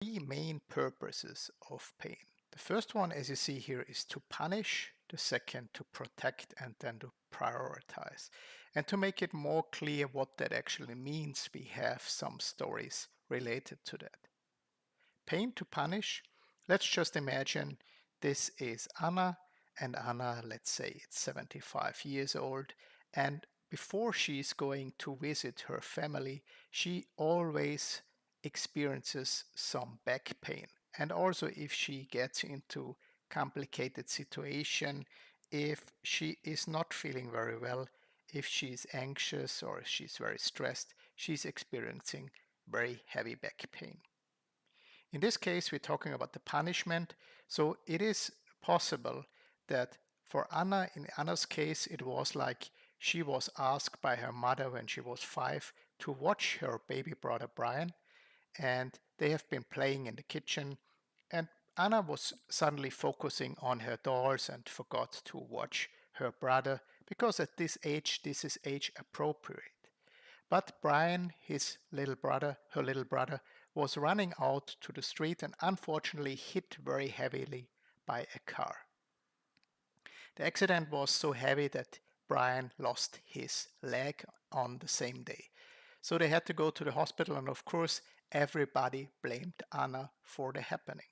three main purposes of pain. The first one, as you see here, is to punish, the second to protect, and then to prioritize. And to make it more clear what that actually means, we have some stories related to that. Pain to punish. Let's just imagine this is Anna, and Anna, let's say it's 75 years old, and before she's going to visit her family, she always experiences some back pain. And also if she gets into complicated situation, if she is not feeling very well, if she's anxious or she's very stressed, she's experiencing very heavy back pain. In this case, we're talking about the punishment. So it is possible that for Anna, in Anna's case, it was like she was asked by her mother when she was 5 to watch her baby brother Brian, and they have been playing in the kitchen. And Anna was suddenly focusing on her dolls and forgot to watch her brother because at this age, this is age appropriate. But Brian, her little brother, was running out to the street and unfortunately hit very heavily by a car. The accident was so heavy that Brian lost his leg on the same day. So they had to go to the hospital, and of course, everybody blamed Anna for the happening.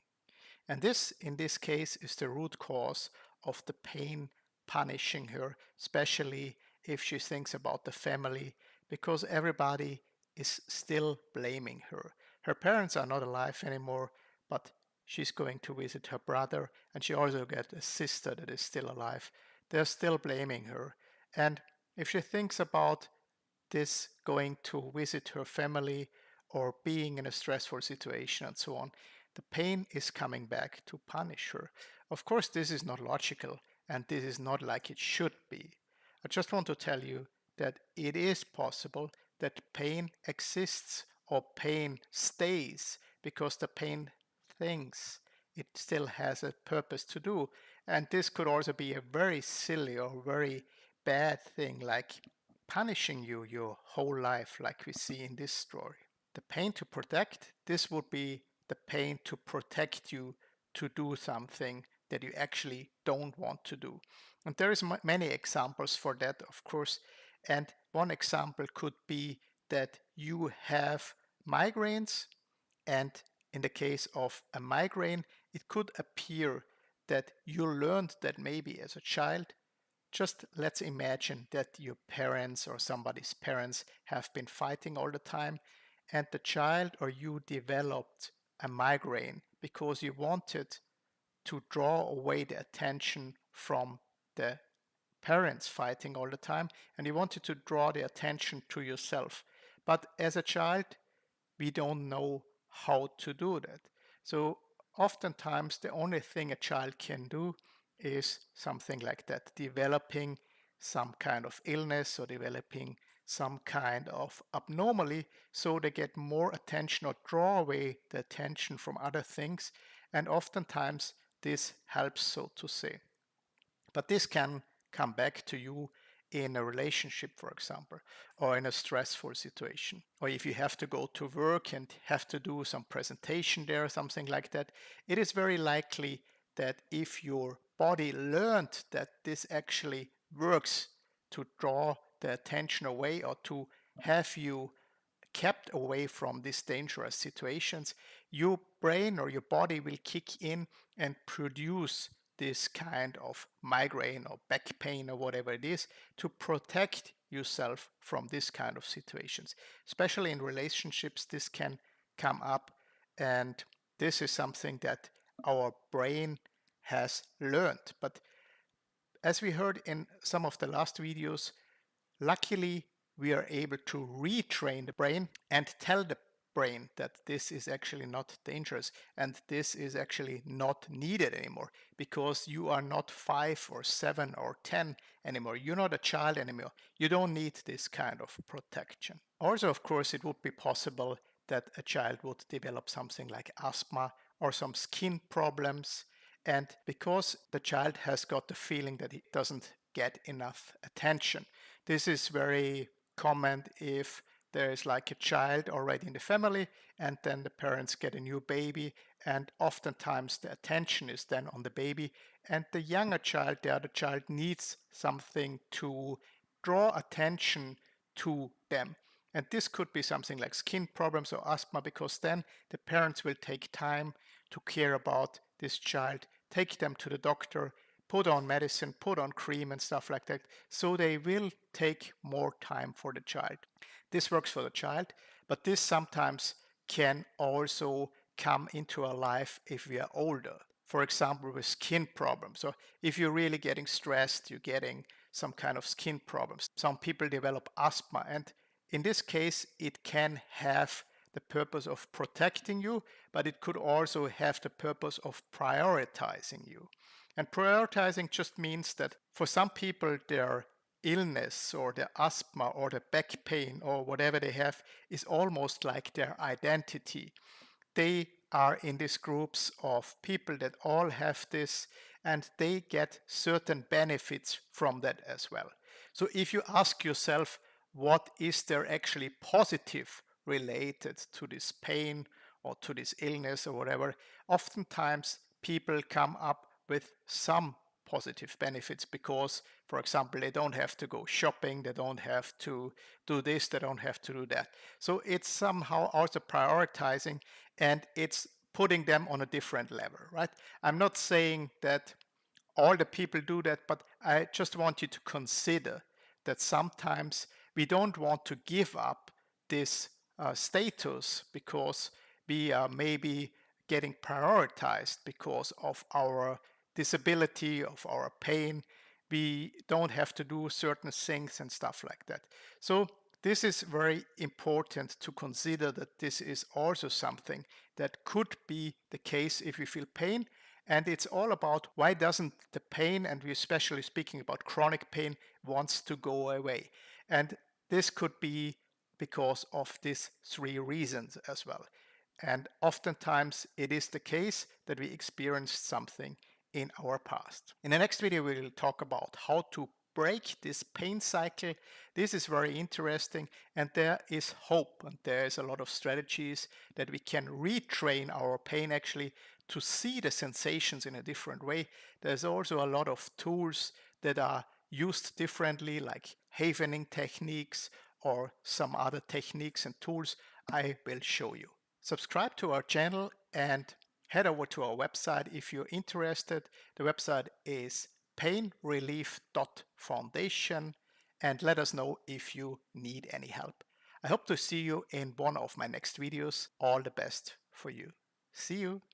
And this, in this case, is the root cause of the pain punishing her, especially if she thinks about the family, because everybody is still blaming her. Her parents are not alive anymore, but she's going to visit her brother, and she also got a sister that is still alive. They're still blaming her. And if she thinks about this going to visit her family or being in a stressful situation and so on, the pain is coming back to punish her. Of course, this is not logical and this is not like it should be. I just want to tell you that it is possible that pain exists or pain stays because the pain thinks it still has a purpose to do. And this could also be a very silly or very bad thing, like punishing you your whole life, like we see in this story. The pain to protect, this would be the pain to protect you to do something that you actually don't want to do. And there is many examples for that, of course. And one example could be that you have migraines, and in the case of a migraine, it could appear that you learned that maybe as a child. Just let's imagine that your parents or somebody's parents have been fighting all the time, and the child or you developed a migraine because you wanted to draw away the attention from the parents fighting all the time, and you wanted to draw the attention to yourself. But as a child, we don't know how to do that. So oftentimes the only thing a child can do is something like that, developing some kind of illness or developing some kind of abnormally, so they get more attention or draw away the attention from other things. And oftentimes this helps, so to say. But this can come back to you in a relationship, for example, or in a stressful situation. Or if you have to go to work and have to do some presentation there or something like that, it is very likely that if your body learned that this actually works to draw the attention away or to have you kept away from these dangerous situations, your brain or your body will kick in and produce this kind of migraine or back pain or whatever it is to protect yourself from this kind of situations. Especially in relationships, this can come up, and this is something that our brain has learned. But as we heard in some of the last videos, luckily, we are able to retrain the brain and tell the brain that this is actually not dangerous and this is actually not needed anymore because you are not 5 or 7 or 10 anymore. You're not a child anymore. You don't need this kind of protection. Also, of course, it would be possible that a child would develop something like asthma or some skin problems. And because the child has got the feeling that it doesn't get enough attention, this is very common if there is like a child already in the family, and then the parents get a new baby, and oftentimes the attention is then on the baby, and the younger child, the other child, needs something to draw attention to them. And this could be something like skin problems or asthma, because then the parents will take time to care about this child, take them to the doctor, put on medicine, put on cream and stuff like that. So they will take more time for the child. This works for the child, but this sometimes can also come into our life if we are older. For example, with skin problems. So if you're really getting stressed, you're getting some kind of skin problems. Some people develop asthma, and in this case, it can have the purpose of protecting you, but it could also have the purpose of prioritizing you. And prioritizing just means that for some people, their illness or their asthma or the back pain or whatever they have is almost like their identity. They are in these groups of people that all have this, and they get certain benefits from that as well. So if you ask yourself, what is there actually positive related to this pain or to this illness or whatever, oftentimes people come up with some positive benefits because, for example, they don't have to go shopping, they don't have to do this, they don't have to do that. So it's somehow also prioritizing, and it's putting them on a different level, right? I'm not saying that all the people do that, but I just want you to consider that sometimes we don't want to give up this status because we are maybe getting prioritized because of our disability, of our pain. We don't have to do certain things and stuff like that. So this is very important to consider, that this is also something that could be the case if we feel pain. And it's all about, why doesn't the pain, and we're especially speaking about chronic pain, wants to go away. And this could be because of these three reasons as well. And oftentimes it is the case that we experienced something in our past. In the next video, we will talk about how to break this pain cycle. This is very interesting, and there is hope, and there is a lot of strategies that we can retrain our pain actually to see the sensations in a different way. There's also a lot of tools that are used differently, like havening techniques or some other techniques and tools I will show you. Subscribe to our channel and head over to our website if you're interested. The website is PainRelief.foundation, and let us know if you need any help. I hope to see you in one of my next videos. All the best for you. See you.